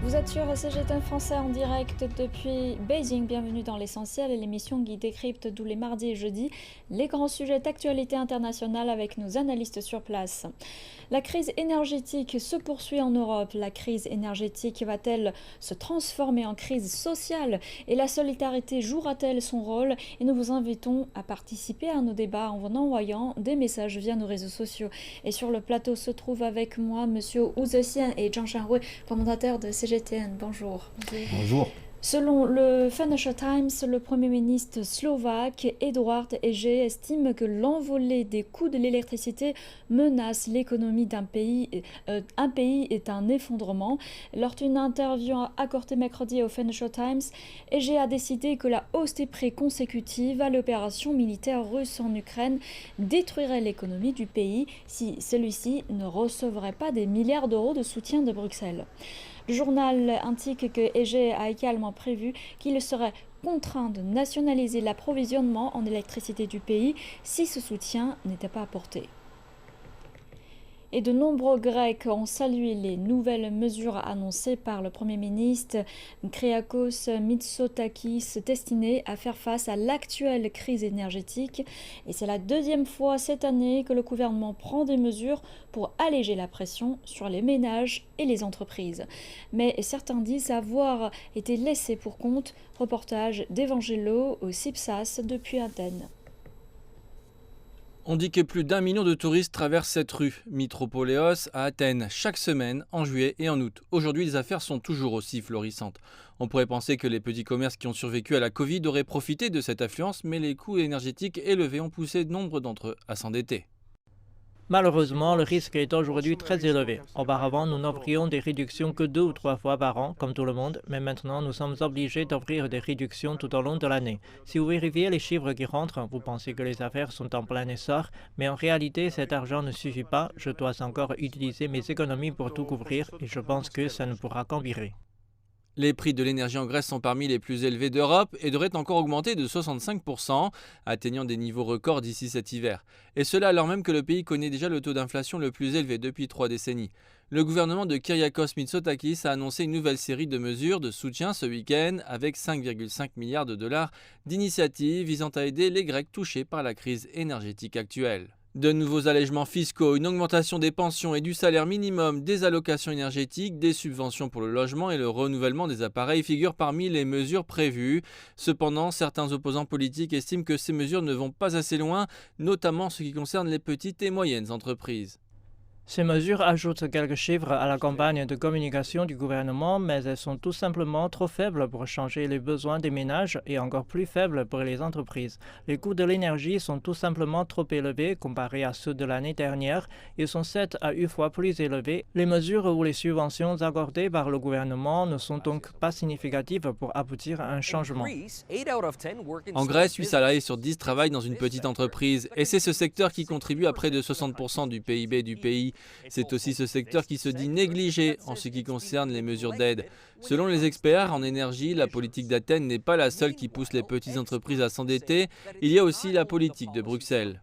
Vous êtes sur CGTN Français en direct depuis Beijing. Bienvenue dans l'essentiel et l'émission qui décrypte tous les mardis et jeudis les grands sujets d'actualité internationale avec nos analystes sur place. La crise énergétique se poursuit en Europe. La crise énergétique va-t-elle se transformer en crise sociale et la solidarité jouera-t-elle son rôle? Et nous vous invitons à participer à nos débats en envoyant des messages via nos réseaux sociaux. Et sur le plateau se trouve avec moi Monsieur Wu Zexian et Zhang Shanhui, commentateur de CGTN. Bonjour. Bonjour. Selon le Financial Times, le Premier ministre slovaque Eduard Heger estime que l'envolée des coûts de l'électricité menace l'économie d'un pays. Un pays est un effondrement. Lors d'une interview accordée mercredi au Financial Times, Heger a décidé que la hausse des prix consécutive à l'opération militaire russe en Ukraine détruirait l'économie du pays si celui-ci ne recevrait pas des milliards d'euros de soutien de Bruxelles. Le journal indique que Heger a également prévu qu'il serait contraint de nationaliser l'approvisionnement en électricité du pays si ce soutien n'était pas apporté. Et de nombreux Grecs ont salué les nouvelles mesures annoncées par le Premier ministre Kyriakos Mitsotakis destinées à faire face à l'actuelle crise énergétique. Et c'est la deuxième fois cette année que le gouvernement prend des mesures pour alléger la pression sur les ménages et les entreprises. Mais certains disent avoir été laissés pour compte. Reportage d'Evangelo au CIPSAS depuis Athènes. On dit que plus d'1 million de touristes traversent cette rue, Mitropoléos, à Athènes, chaque semaine, en juillet et en août. Aujourd'hui, les affaires sont toujours aussi florissantes. On pourrait penser que les petits commerces qui ont survécu à la Covid auraient profité de cette affluence, mais les coûts énergétiques élevés ont poussé nombre d'entre eux à s'endetter. Malheureusement, le risque est aujourd'hui très élevé. Auparavant, nous n'offrions des réductions que 2 ou 3 fois par an, comme tout le monde, mais maintenant, nous sommes obligés d'offrir des réductions tout au long de l'année. Si vous vérifiez les chiffres qui rentrent, vous pensez que les affaires sont en plein essor, mais en réalité, cet argent ne suffit pas. Je dois encore utiliser mes économies pour tout couvrir et je pense que ça ne pourra qu'empirer. Les prix de l'énergie en Grèce sont parmi les plus élevés d'Europe et devraient encore augmenter de 65%, atteignant des niveaux records d'ici cet hiver. Et cela alors même que le pays connaît déjà le taux d'inflation le plus élevé depuis 3 décennies. Le gouvernement de Kyriakos Mitsotakis a annoncé une nouvelle série de mesures de soutien ce week-end avec 5,5 milliards de dollars d'initiatives visant à aider les Grecs touchés par la crise énergétique actuelle. De nouveaux allègements fiscaux, une augmentation des pensions et du salaire minimum, des allocations énergétiques, des subventions pour le logement et le renouvellement des appareils figurent parmi les mesures prévues. Cependant, certains opposants politiques estiment que ces mesures ne vont pas assez loin, notamment en ce qui concerne les petites et moyennes entreprises. Ces mesures ajoutent quelques chiffres à la campagne de communication du gouvernement, mais elles sont tout simplement trop faibles pour changer les besoins des ménages et encore plus faibles pour les entreprises. Les coûts de l'énergie sont tout simplement trop élevés comparés à ceux de l'année dernière. Ils sont 7 à 8 fois plus élevés. Les mesures ou les subventions accordées par le gouvernement ne sont donc pas significatives pour aboutir à un changement. En Grèce, 8 salariés sur 10 travaillent dans une petite entreprise et c'est ce secteur qui contribue à près de 60% du PIB du pays. C'est aussi ce secteur qui se dit négligé en ce qui concerne les mesures d'aide. Selon les experts en énergie, la politique d'Athènes n'est pas la seule qui pousse les petites entreprises à s'endetter. Il y a aussi la politique de Bruxelles.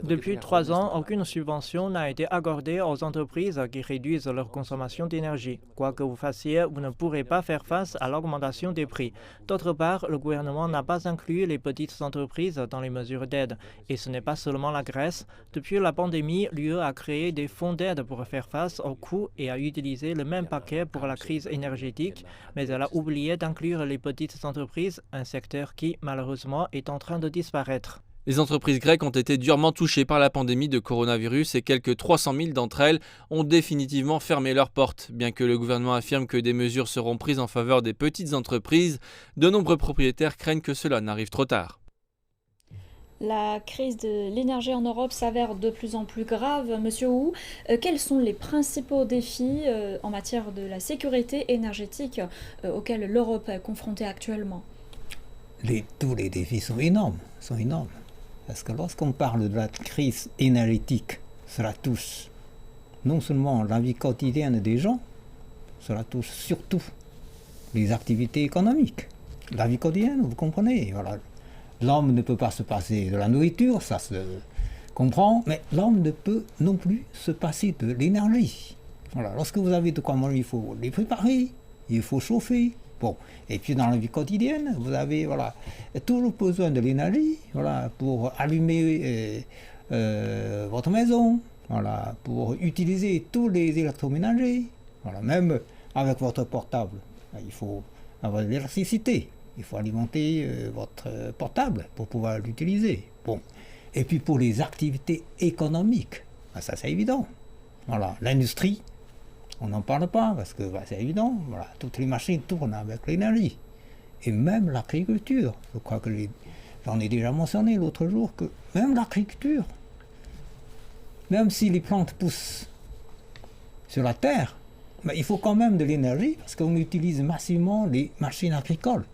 Depuis 3 ans, aucune subvention n'a été accordée aux entreprises qui réduisent leur consommation d'énergie. Quoi que vous fassiez, vous ne pourrez pas faire face à l'augmentation des prix. D'autre part, le gouvernement n'a pas inclus les petites entreprises dans les mesures d'aide. Et ce n'est pas seulement la Grèce. Depuis la pandémie, l'UE a créé des fonds d'aide pour faire face aux coûts et a utilisé le même paquet pour la crise énergétique, mais elle a oublié d'inclure les petites entreprises, un secteur qui, malheureusement, est en train de disparaître. Les entreprises grecques ont été durement touchées par la pandémie de coronavirus et quelques 300 000 d'entre elles ont définitivement fermé leurs portes. Bien que le gouvernement affirme que des mesures seront prises en faveur des petites entreprises, de nombreux propriétaires craignent que cela n'arrive trop tard. La crise de l'énergie en Europe s'avère de plus en plus grave. Monsieur Wu, quels sont les principaux défis en matière de la sécurité énergétique auxquels l'Europe est confrontée actuellement? Tous les défis sont énormes, Parce que lorsqu'on parle de la crise énergétique, cela touche non seulement la vie quotidienne des gens, cela touche surtout les activités économiques. La vie quotidienne, vous comprenez, voilà. L'homme ne peut pas se passer de la nourriture, ça se comprend, mais l'homme ne peut non plus se passer de l'énergie. Voilà. Lorsque vous avez de quoi manger, il faut les préparer, il faut chauffer. Bon. Et puis dans la vie quotidienne, vous avez toujours besoin de l'énergie pour allumer votre maison, pour utiliser tous les électroménagers. Même avec votre portable, il faut avoir de l'électricité. Il faut alimenter votre portable pour pouvoir l'utiliser. Bon. Et puis pour les activités économiques, ça c'est évident. L'industrie, on n'en parle pas parce que c'est évident. Toutes les machines tournent avec l'énergie. Et même l'agriculture, je crois que j'en ai déjà mentionné l'autre jour, que même l'agriculture, même si les plantes poussent sur la terre, il faut quand même de l'énergie parce qu'on utilise massivement les machines agricoles.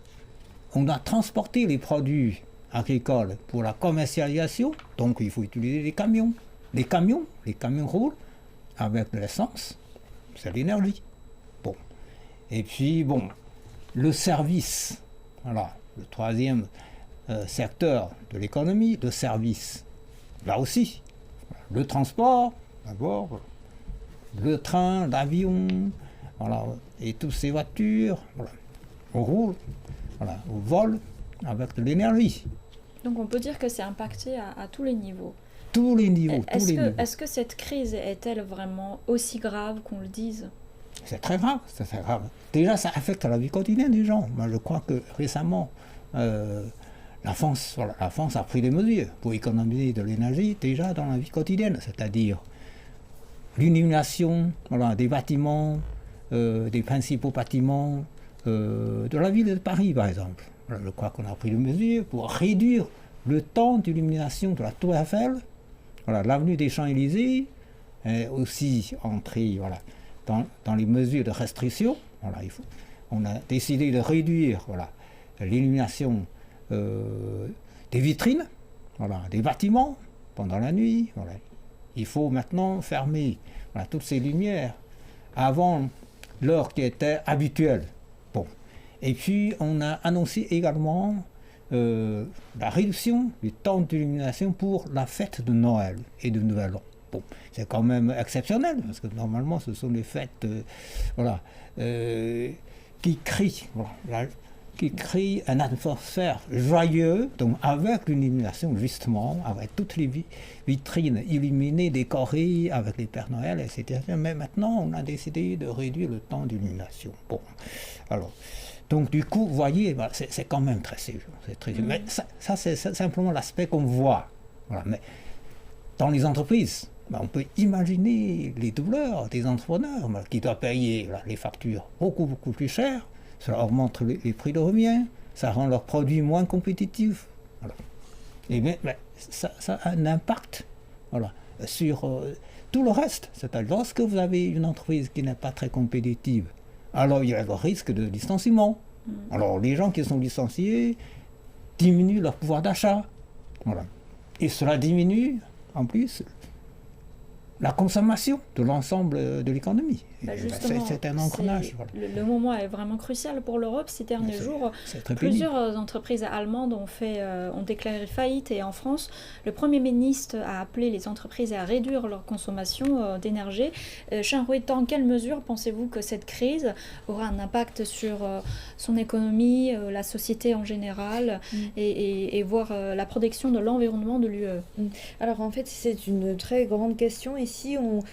On doit transporter les produits agricoles pour la commercialisation, donc il faut utiliser les camions. Les camions roulent avec de l'essence, c'est l'énergie. Bon. Et puis, le service, le troisième secteur de l'économie, le service. Là aussi, le transport, d'abord, le train, l'avion, et toutes ces voitures, on roule, on vole avec de l'énergie. Donc on peut dire que c'est impacté à tous les niveaux. Tous les niveaux, Est-ce que cette crise est-elle vraiment aussi grave qu'on le dise? C'est très grave, c'est très grave. Déjà, ça affecte la vie quotidienne des gens. Moi, je crois que récemment, la France a pris des mesures pour économiser de l'énergie déjà dans la vie quotidienne, c'est-à-dire l'illumination des bâtiments, des principaux bâtiments de la ville de Paris, par exemple. Je crois qu'on a pris des mesures pour réduire le temps d'illumination de la Tour Eiffel, l'avenue des Champs-Élysées, aussi entrer dans les mesures de restriction. On a décidé de réduire l'illumination des vitrines, des bâtiments pendant la nuit. Il faut maintenant fermer toutes ces lumières avant l'heure qui était habituelle. Bon. Et puis on a annoncé également la réduction du temps d'illumination pour la fête de Noël et de Nouvel An. Bon, c'est quand même exceptionnel, parce que normalement ce sont des fêtes qui créent une atmosphère joyeuse, donc avec l'illumination justement, avec toutes les vitrines illuminées, décorées, avec les Pères Noël, etc. Mais maintenant on a décidé de réduire le temps d'illumination. Bon, alors... Donc du coup, vous voyez, c'est quand même très sérieux. Mais ça c'est simplement l'aspect qu'on voit. Mais dans les entreprises, on peut imaginer les douleurs des entrepreneurs qui doivent payer les factures beaucoup plus chères. Cela augmente les prix de revient, ça rend leurs produits moins compétitifs. Et mais ça a un impact sur tout le reste. C'est-à-dire, lorsque vous avez une entreprise qui n'est pas très compétitive, alors il y a le risque de licenciement. Alors les gens qui sont licenciés diminuent leur pouvoir d'achat. Et cela diminue en plus la consommation de l'ensemble de l'économie. C'est un engrenage. Le moment est vraiment crucial pour l'Europe. Ces derniers jours, plusieurs entreprises allemandes ont déclaré faillite, et en France, le Premier ministre a appelé les entreprises à réduire leur consommation d'énergie. Chen Hui, dans quelle mesure pensez-vous que cette crise aura un impact sur son économie, la société en général, et voire la protection de l'environnement de l'UE? Alors en fait, c'est une très grande question. Et si on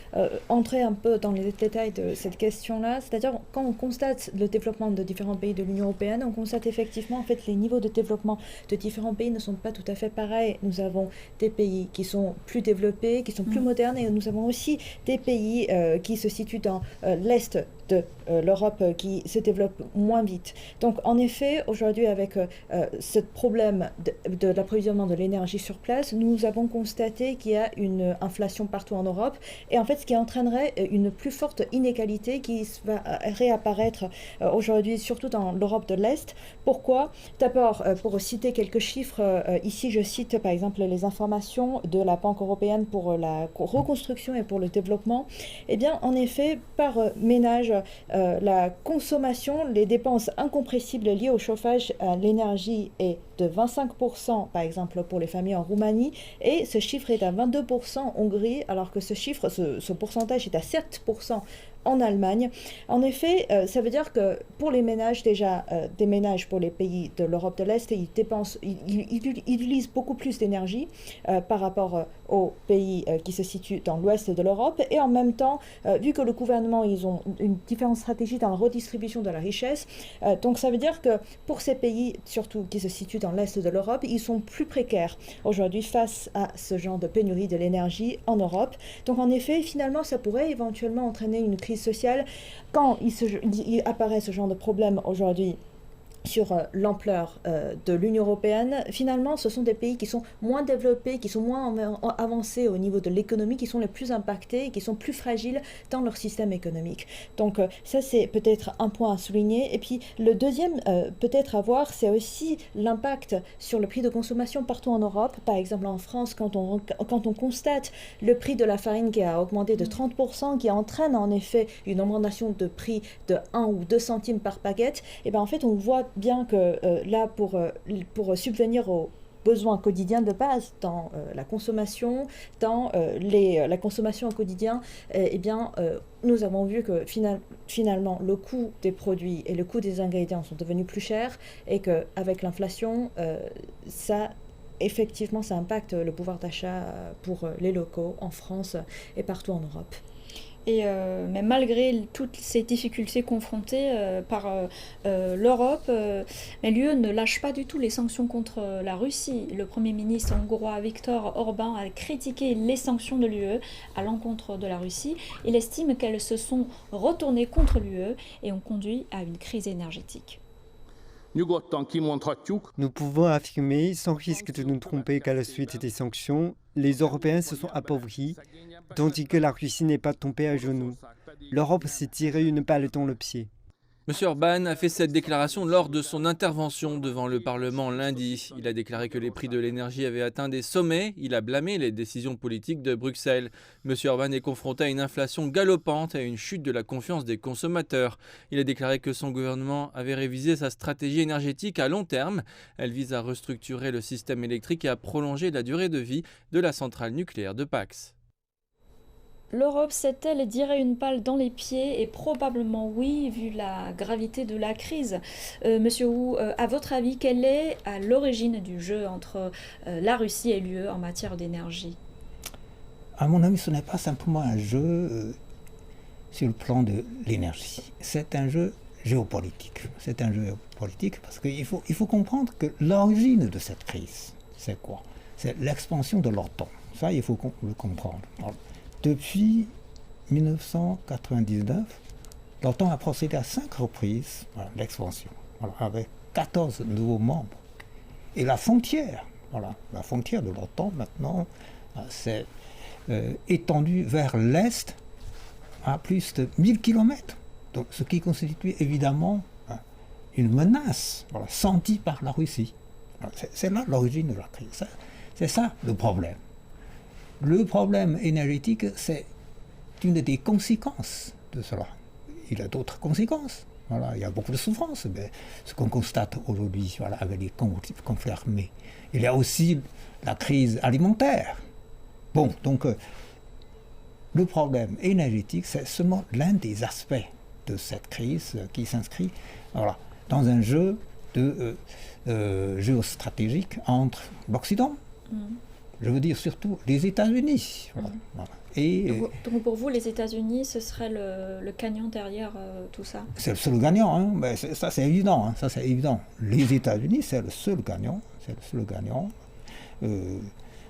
entrait un peu dans les détails de cette question-là, c'est-à-dire quand on constate le développement de différents pays de l'Union européenne, on constate effectivement en fait les niveaux de développement de différents pays ne sont pas tout à fait pareils. Nous avons des pays qui sont plus développés, qui sont plus modernes, et nous avons aussi des pays qui se situent dans l'est de l'Europe qui se développe moins vite. Donc en effet, aujourd'hui avec ce problème de l'approvisionnement de l'énergie sur place, nous avons constaté qu'il y a une inflation partout en Europe, et en fait ce qui entraînerait une plus forte inégalité qui va réapparaître aujourd'hui surtout dans l'Europe de l'Est. Pourquoi? D'abord, pour citer quelques chiffres, ici je cite par exemple les informations de la Banque européenne pour la reconstruction et pour le développement. Eh bien en effet, par ménage, la consommation, les dépenses incompressibles liées au chauffage, à l'énergie est de 25% par exemple pour les familles en Roumanie, et ce chiffre est à 22% en Hongrie, alors que ce pourcentage est à 7% en Allemagne. En effet, ça veut dire que pour les ménages, déjà, des ménages pour les pays de l'Europe de l'Est, ils utilisent beaucoup plus d'énergie par rapport aux pays qui se situent dans l'ouest de l'Europe. Et en même temps, vu que le gouvernement, ils ont une différente stratégie dans la redistribution de la richesse, donc ça veut dire que pour ces pays, surtout qui se situent dans l'est de l'Europe, ils sont plus précaires aujourd'hui face à ce genre de pénurie de l'énergie en Europe. Donc en effet, finalement, ça pourrait éventuellement entraîner une crise sociale quand il apparaît ce genre de problème aujourd'hui sur l'ampleur de l'Union européenne. Finalement, ce sont des pays qui sont moins développés, qui sont moins avancés au niveau de l'économie, qui sont les plus impactés et qui sont plus fragiles dans leur système économique. Donc ça, c'est peut-être un point à souligner. Et puis le deuxième, peut-être à voir, c'est aussi l'impact sur le prix de consommation partout en Europe. Par exemple, en France, quand on constate le prix de la farine qui a augmenté de 30%, qui entraîne en effet une augmentation de prix de 1 ou 2 centimes par baguette, et bien en fait, on voit bien que là, pour subvenir aux besoins quotidiens de base dans la consommation, dans la consommation au quotidien, eh bien, nous avons vu que finalement, le coût des produits et le coût des ingrédients sont devenus plus chers et qu'avec l'inflation, effectivement, ça impacte le pouvoir d'achat pour les locaux en France et partout en Europe. Mais malgré toutes ces difficultés confrontées par l'Europe, l'UE ne lâche pas du tout les sanctions contre la Russie. Le Premier ministre hongrois Viktor Orban a critiqué les sanctions de l'UE à l'encontre de la Russie. Il estime qu'elles se sont retournées contre l'UE et ont conduit à une crise énergétique. Nous pouvons affirmer, sans risque de nous tromper, qu'à la suite des sanctions, les Européens se sont appauvris, tandis que la Russie n'est pas tombée à genoux. L'Europe s'est tiré une balle dans le pied. M. Orban a fait cette déclaration lors de son intervention devant le Parlement lundi. Il a déclaré que les prix de l'énergie avaient atteint des sommets. Il a blâmé les décisions politiques de Bruxelles. M. Orban est confronté à une inflation galopante et à une chute de la confiance des consommateurs. Il a déclaré que son gouvernement avait révisé sa stratégie énergétique à long terme. Elle vise à restructurer le système électrique et à prolonger la durée de vie de la centrale nucléaire de Pax. L'Europe s'est-elle tiré une balle dans les pieds? Et probablement oui, vu la gravité de la crise. Monsieur Wu, à votre avis, quelle est à l'origine du jeu entre la Russie et l'UE en matière d'énergie? À mon avis, ce n'est pas simplement un jeu sur le plan de l'énergie. C'est un jeu géopolitique. C'est un jeu géopolitique parce qu'il faut comprendre que l'origine de cette crise, c'est quoi? C'est l'expansion de l'OTAN. Ça, il faut le comprendre. Alors, depuis 1999, l'OTAN a procédé à 5 reprises l'expansion, avec 14 nouveaux membres. Et la frontière de l'OTAN maintenant s'est étendue vers l'Est à plus de 1000 km. Donc, ce qui constitue évidemment une menace sentie par la Russie. C'est là l'origine de la crise. C'est ça le problème. Le problème énergétique, c'est une des conséquences de cela. Il y a d'autres conséquences. Il y a beaucoup de souffrances. Mais ce qu'on constate aujourd'hui avec les conflits armés. Il y a aussi la crise alimentaire. Bon, donc le problème énergétique, c'est seulement l'un des aspects de cette crise qui s'inscrit dans un jeu géostratégique entre l'Occident, je veux dire surtout les États-Unis. Donc pour vous, les États-Unis, ce serait le gagnant derrière tout ça? C'est le seul gagnant, mais ça c'est évident. Ça c'est évident. Les États-Unis, c'est le seul gagnant. Je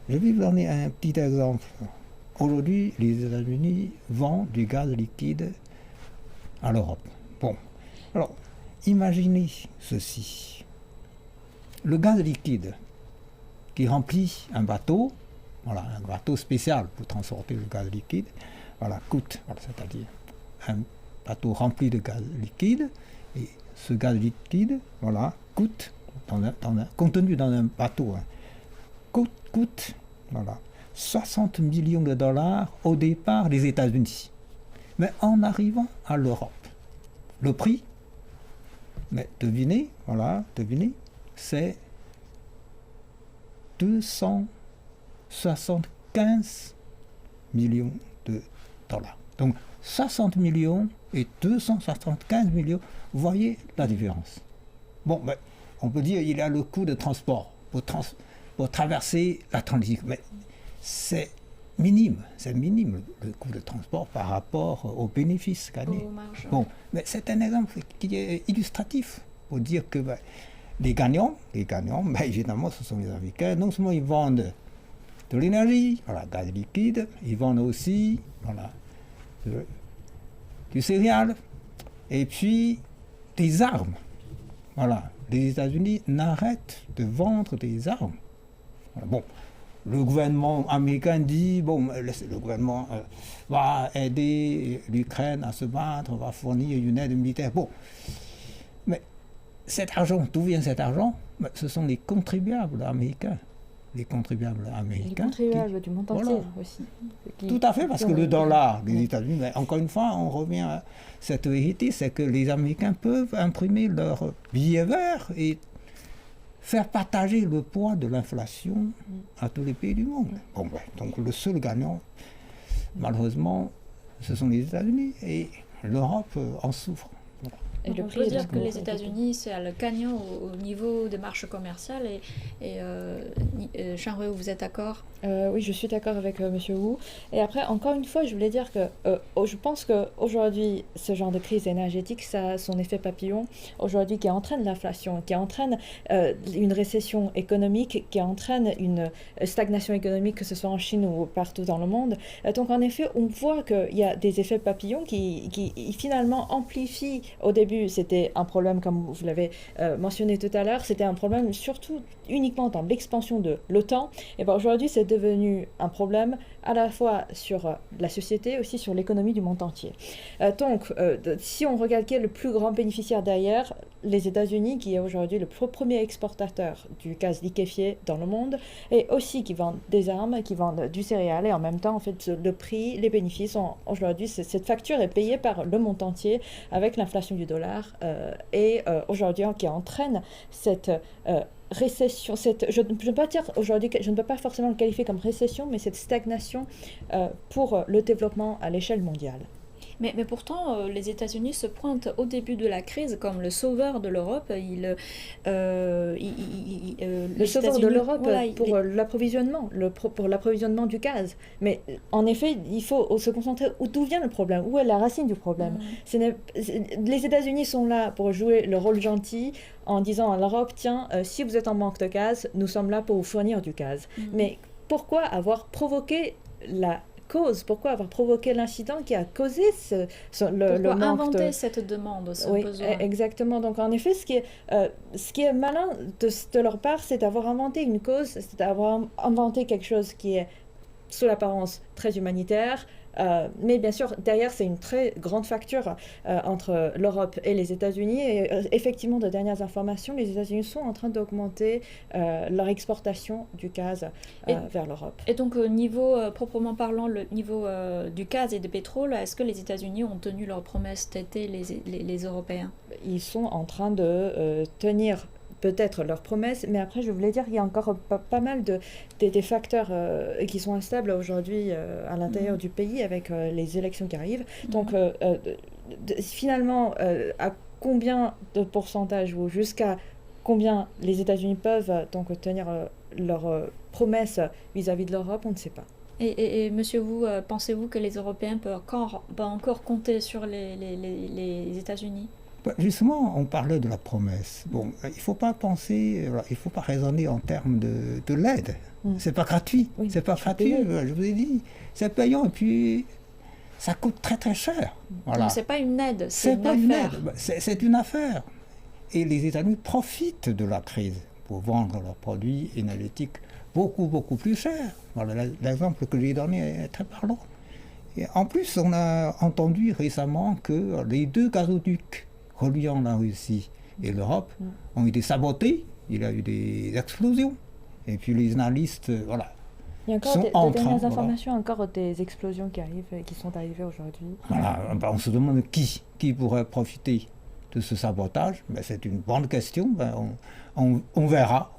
vais vous donner un petit exemple. Aujourd'hui, les États-Unis vendent du gaz liquide à l'Europe. Bon, alors imaginez ceci. Le gaz liquide qui remplit un bateau spécial pour transporter le gaz liquide, coûte, c'est-à-dire un bateau rempli de gaz liquide, et ce gaz liquide, coûte, contenu dans un bateau, coûte 60 millions de dollars au départ des États-Unis. Mais en arrivant à l'Europe, le prix, mais devinez, c'est 275 millions de dollars. Donc 60 millions et 275 millions. Vous voyez la différence. Bon, ben, on peut dire qu'il y a le coût de transport pour traverser l'Atlantique, mais c'est minime le coût de transport par rapport aux bénéfices gagnés. Bon, mais c'est un exemple qui est illustratif pour dire que ben, les gagnants, ben, évidemment, ce sont les Américains. Non seulement ils vendent de l'énergie, voilà, gaz liquide, ils vendent aussi voilà, du céréal et puis des armes. Voilà, les États-Unis n'arrêtent de vendre des armes. Voilà, bon, le gouvernement américain dit bon, le gouvernement va aider l'Ukraine à se battre, va fournir une aide militaire. Bon, mais cet argent, d'où vient cet argent? Ce sont les contribuables américains. Les contribuables américains. Les contribuables du monde entier voilà. aussi. Tout à fait, parce que le dollar des États-Unis, mais encore une fois, on revient à cette vérité, c'est que les Américains peuvent imprimer leur billet vert et faire partager le poids de l'inflation à tous les pays du monde. Bon, ben, donc le seul gagnant, malheureusement, ce sont les États-Unis et l'Europe en souffre. Voilà. Et on peut dire que les États-Unis, c'est le gagnant au niveau des marches commerciales. Et Shan-Rui, vous êtes d'accord? Oui, je suis d'accord avec M. Wu. Et après, encore une fois, je voulais dire que je pense qu'aujourd'hui, ce genre de crise énergétique, ça a son effet papillon, aujourd'hui, qui entraîne l'inflation, qui entraîne une récession économique, qui entraîne une stagnation économique, que ce soit en Chine ou partout dans le monde. Donc, en effet, on voit qu'il y a des effets papillons qui finalement amplifient. Au début, c'était un problème, comme vous l'avez mentionné tout à l'heure, c'était un problème surtout uniquement dans l'expansion de l'OTAN. Et bien aujourd'hui, c'est devenu un problème à la fois sur la société, aussi sur l'économie du monde entier. Donc, si on regarde qui est le plus grand bénéficiaire derrière, les États-Unis, qui est aujourd'hui le premier exportateur du gaz liquéfié dans le monde, et aussi qui vendent des armes, qui vendent du céréal, et en même temps, en fait, le prix, les bénéfices, aujourd'hui, cette facture est payée par le monde entier avec l'inflation du dollar, et aujourd'hui, qui entraîne cette récession, je ne peux pas dire aujourd'hui, je ne peux pas forcément le qualifier comme récession, mais cette stagnation pour le développement à l'échelle mondiale. Mais pourtant, les États-Unis se pointent au début de la crise comme le sauveur de l'Europe. Le sauveur de l'Europe, voilà, pour l'approvisionnement, pour l'approvisionnement du gaz. Mais en effet, il faut se concentrer d'où vient le problème, où est la racine du problème. Les États-Unis sont là pour jouer le rôle gentil en disant à l'Europe, tiens, si vous êtes en manque de gaz, nous sommes là pour vous fournir du gaz. Mais pourquoi avoir provoqué la cause, pourquoi avoir provoqué l'incident qui a causé le manque inventer cette demande, ce besoin. Exactement. Donc en effet, ce qui est malin de leur part, c'est d'avoir inventé une cause, c'est d'avoir inventé quelque chose qui est sous l'apparence très humanitaire, mais bien sûr, derrière, c'est une très grande facture entre l'Europe et les États-Unis. Et effectivement, de dernières informations, les États-Unis sont en train d'augmenter leur exportation du gaz vers l'Europe. Et donc, au niveau, proprement parlant, le niveau du gaz et du pétrole, est-ce que les États-Unis ont tenu leurs promesses d'été, les Européens? Ils sont en train de tenir peut-être leurs promesses, mais après je voulais dire qu'il y a encore pas mal des facteurs qui sont instables aujourd'hui à l'intérieur du pays avec les élections qui arrivent. Donc finalement, à combien de pourcentage ou jusqu'à combien les États-Unis peuvent donc tenir leurs promesses vis-à-vis de l'Europe, on ne sait pas. Et monsieur Wu, pensez-vous que les Européens peuvent encore compter sur les États-Unis? Justement, on parlait de la promesse. Bon, il ne faut pas penser, il ne faut pas raisonner en termes de l'aide. C'est pas gratuit. Oui, c'est pas gratuit, je vous ai dit. C'est payant et puis ça coûte très très cher. Voilà. Donc c'est pas une aide, c'est une affaire. C'est une affaire. Et les États-Unis profitent de la crise pour vendre leurs produits énergétiques beaucoup plus cher. Voilà, l'exemple que j'ai donné est très parlant. Et en plus, on a entendu récemment que les 2 gazoducs reliant la Russie et l'Europe ont été sabotés. Il y a eu des explosions. Et puis les analystes, voilà. Il y a encore des dernières informations, encore des explosions qui sont arrivées aujourd'hui. Voilà, on se demande qui pourrait profiter de ce sabotage. Mais c'est une bonne question. On verra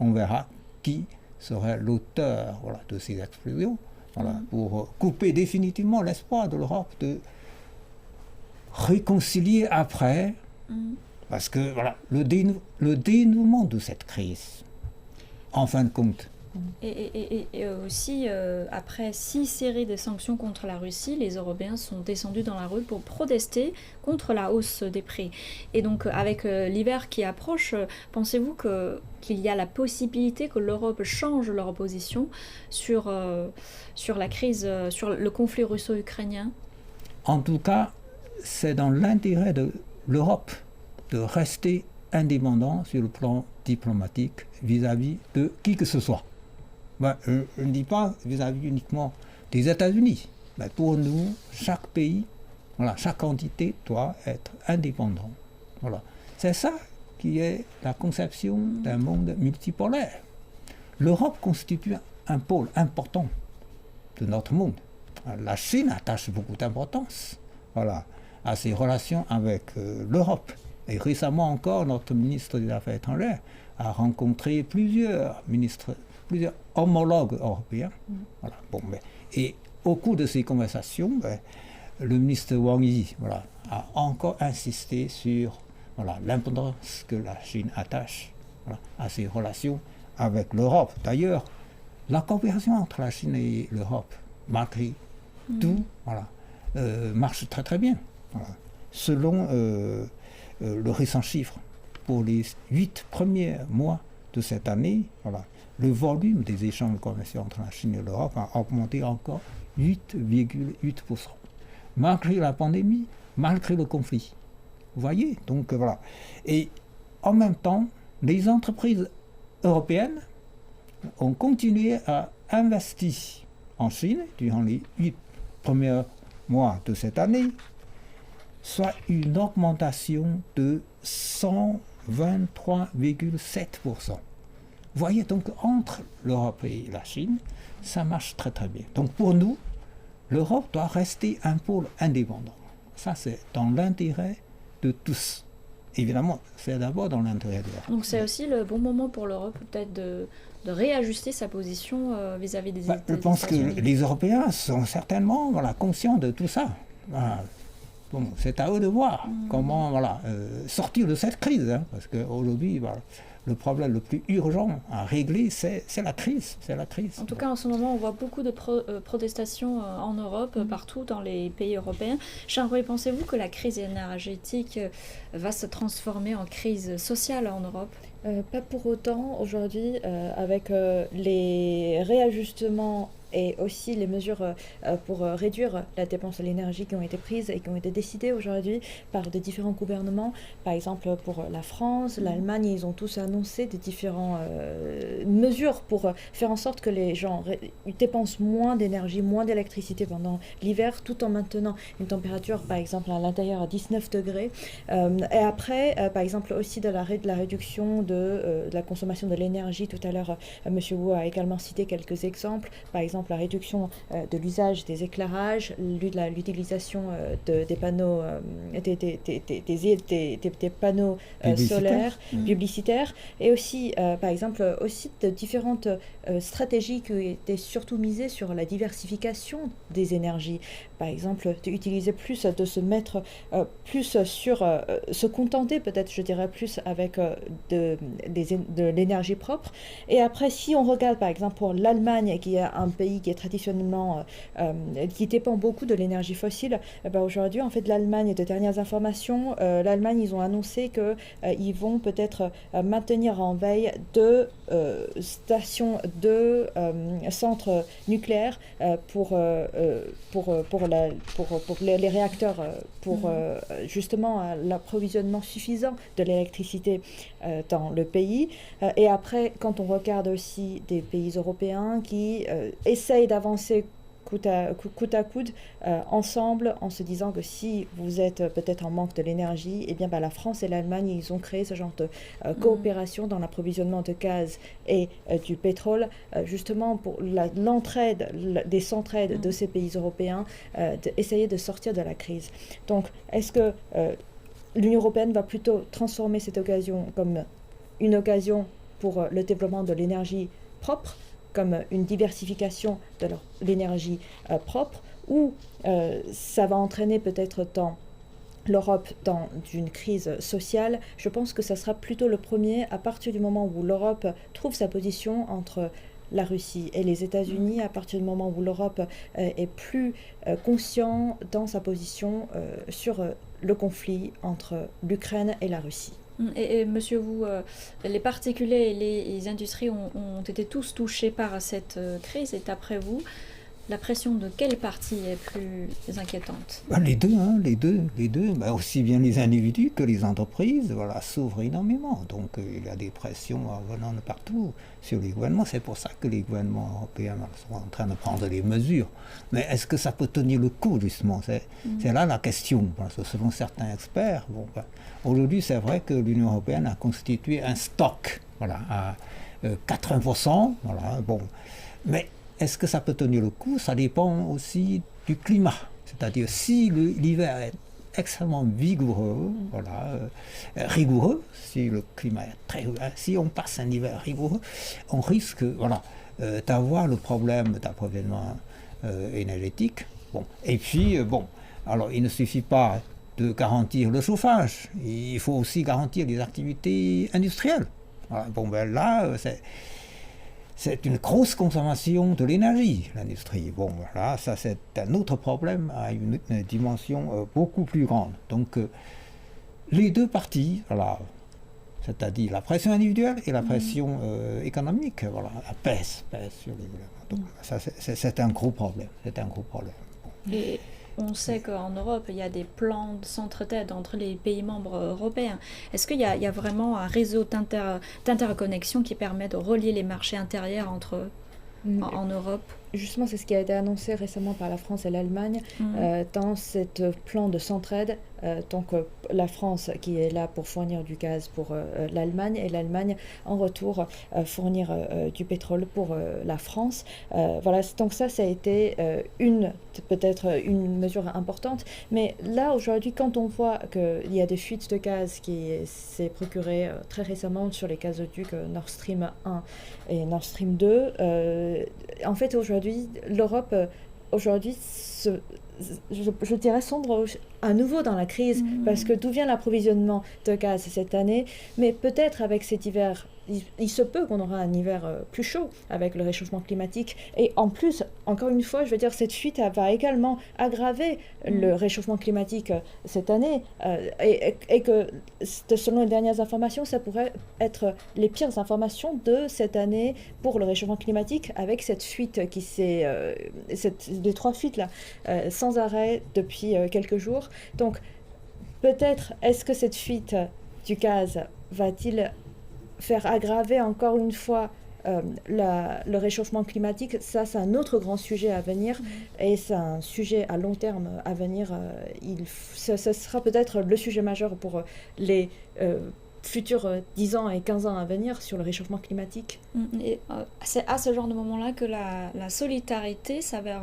qui serait l'auteur de ces explosions. Voilà, pour couper définitivement l'espoir de l'Europe de réconcilier après, parce que voilà, le dénouement de cette crise, en fin de compte. Et aussi, après 6 séries de sanctions contre la Russie, les Européens sont descendus dans la rue pour protester contre la hausse des prix. Et donc, avec l'hiver qui approche, pensez-vous qu'il y a la possibilité que l'Europe change leur position sur la crise, sur le conflit russo-ukrainien? En tout cas, c'est dans l'intérêt de l'Europe de rester indépendant sur le plan diplomatique vis-à-vis de qui que ce soit. Ben, je ne dis pas vis-à-vis uniquement des États-Unis. Ben, pour nous, chaque pays, voilà, chaque entité doit être indépendant. Voilà. C'est ça qui est la conception d'un monde multipolaire. L'Europe constitue un pôle important de notre monde. La Chine attache beaucoup d'importance, voilà, à ses relations avec l'Europe. Et récemment encore, notre ministre des Affaires étrangères a rencontré plusieurs homologues européens. Voilà. Bon, et au cours de ces conversations, le ministre Wang Yi, voilà, a encore insisté sur, voilà, l'importance que la Chine attache, voilà, à ses relations avec l'Europe. D'ailleurs, la coopération entre la Chine et l'Europe, malgré tout, voilà, marche très très bien. Voilà. Selon le récent chiffre, pour les 8 premiers mois de cette année, voilà, le volume des échanges commerciaux entre la Chine et l'Europe a augmenté encore 8,8%. Malgré la pandémie, malgré le conflit. Vous voyez, donc voilà. Et en même temps, les entreprises européennes ont continué à investir en Chine durant les 8 premiers mois de cette année, soit une augmentation de 123,7%. Vous voyez, donc entre l'Europe et la Chine, ça marche très très bien. Donc pour nous, l'Europe doit rester un pôle indépendant. Ça, c'est dans l'intérêt de tous. Évidemment, c'est d'abord dans l'intérêt de l'Europe. Donc c'est aussi le bon moment pour l'Europe peut-être de réajuster sa position vis-à-vis des États-Unis. Je pense que les Européens sont certainement, voilà, conscients de tout ça. Voilà. Bon, c'est à eux de voir comment, voilà, sortir de cette crise, hein, parce qu'aujourd'hui, voilà, le problème le plus urgent à régler, c'est la crise. En tout cas, en ce moment, on voit beaucoup de protestations en Europe, partout dans les pays européens. Jean-Roy, pensez-vous que la crise énergétique va se transformer en crise sociale en Europe? Pas pour autant. Aujourd'hui, avec les réajustements et aussi les mesures pour réduire la dépense de l'énergie qui ont été prises et qui ont été décidées aujourd'hui par de différents gouvernements. Par exemple, pour la France, l'Allemagne, ils ont tous annoncé des différentes mesures pour faire en sorte que les gens dépensent moins d'énergie, moins d'électricité pendant l'hiver, tout en maintenant une température, par exemple, à l'intérieur à 19 degrés. Et après, par exemple, aussi de la réduction de la consommation de l'énergie. Tout à l'heure, M. Wu a également cité quelques exemples. Par exemple, la réduction de l'usage des éclairages, l'utilisation des panneaux, des panneaux solaires, publicitaires, et aussi, par exemple, aussi de différentes stratégies qui étaient surtout misées sur la diversification des énergies. Par exemple, d'utiliser plus, de se mettre plus sur, se contenter peut-être, je dirais, plus avec de l'énergie propre. Et après, si on regarde par exemple pour l'Allemagne, qui est un pays qui est traditionnellement, qui dépend beaucoup de l'énergie fossile, aujourd'hui, en fait, l'Allemagne, de dernières informations, l'Allemagne, ils ont annoncé qu'ils vont peut-être maintenir en veille 2 stations, 2 centres nucléaires pour les réacteurs, pour justement l'approvisionnement suffisant de l'électricité dans le pays. Et après, quand on regarde aussi des pays européens qui essayent d'avancer coude à coude, ensemble, en se disant que si vous êtes peut-être en manque de l'énergie, eh bien la France et l'Allemagne, ils ont créé ce genre de coopération dans l'approvisionnement de gaz et du pétrole, justement pour l'entraide, des centraides de ces pays européens, d'essayer de sortir de la crise. Donc, est-ce que l'Union européenne va plutôt transformer cette occasion comme une occasion pour le développement de l'énergie propre, comme une diversification de l'énergie propre, ou ça va entraîner peut-être dans l'Europe dans une crise sociale, je pense que ça sera plutôt le premier à partir du moment où l'Europe trouve sa position entre la Russie et les États-Unis, à partir du moment où l'Europe est plus conscient dans sa position sur le conflit entre l'Ukraine et la Russie. Et monsieur Wu, les particuliers et les industries ont été tous touchés par cette crise. Et d'après vous, la pression de quelle partie est plus inquiétante? Les deux, hein, les deux. Aussi bien les individus que les entreprises, voilà, souffrent énormément. Donc il y a des pressions venant de partout sur les gouvernements. C'est pour ça que les gouvernements européens sont en train de prendre des mesures. Mais est-ce que ça peut tenir le coup, justement? C'est là la question. Parce que selon certains experts, aujourd'hui, c'est vrai que l'Union européenne a constitué un stock, voilà, à 80%. Voilà, bon. Mais est-ce que ça peut tenir le coup? Ça dépend aussi du climat. C'est-à-dire si l'hiver est extrêmement vigoureux, voilà, rigoureux, si le climat est très... Si on passe un hiver rigoureux, on risque, voilà, d'avoir le problème d'approvisionnement énergétique. Bon. Et puis, alors il ne suffit pas de garantir le chauffage, il faut aussi garantir les activités industrielles. Voilà. Là, c'est une grosse consommation de l'énergie, l'industrie. Voilà, ça c'est un autre problème à une dimension beaucoup plus grande. Donc, les deux parties, voilà, c'est-à-dire la pression individuelle et la pression économique, voilà, pèsent sur les gouvernements. Donc, ça c'est un gros problème. C'est un gros problème. Et on sait qu'en Europe, il y a des plans de s'entraide entre les pays membres européens. Est-ce qu'il y a vraiment un réseau d'interconnexion qui permet de relier les marchés intérieurs entre eux en Europe? Justement, c'est ce qui a été annoncé récemment par la France et l'Allemagne dans ce plan de s'entraide. Donc la France qui est là pour fournir du gaz pour l'Allemagne et l'Allemagne en retour fournir du pétrole pour la France. Voilà, donc ça a été peut-être une mesure importante. Mais là, aujourd'hui, quand on voit qu'il y a des fuites de gaz qui s'est procuré très récemment sur les gazoducs Nord Stream 1 et Nord Stream 2, en fait, aujourd'hui, l'Europe, je dirais, sombre à nouveau dans la crise, parce que d'où vient l'approvisionnement de gaz cette année? Mais peut-être avec cet hiver, il se peut qu'on aura un hiver plus chaud avec le réchauffement climatique. Et en plus, encore une fois, je veux dire, cette fuite va également aggraver le réchauffement climatique cette année. Et que, selon les dernières informations, ça pourrait être les pires informations de cette année pour le réchauffement climatique, avec cette fuite les 3 fuites là, sans arrêt depuis quelques jours. Donc, peut-être, est-ce que cette fuite du gaz va-t-il faire aggraver encore une fois le réchauffement climatique? Ça, c'est un autre grand sujet à venir, et c'est un sujet à long terme à venir. Ce sera peut-être le sujet majeur pour les futurs 10 ans et 15 ans à venir sur le réchauffement climatique. Et c'est à ce genre de moment-là que la solidarité s'avère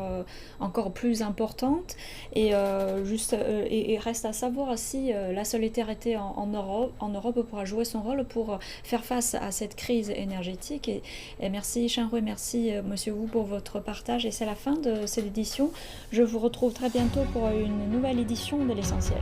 encore plus importante, et reste à savoir si la solidarité en Europe pourra jouer son rôle pour faire face à cette crise énergétique. Et merci Chen-Hui, merci Monsieur Wu pour votre partage, et c'est la fin de cette édition. Je vous retrouve très bientôt pour une nouvelle édition de l'Essentiel.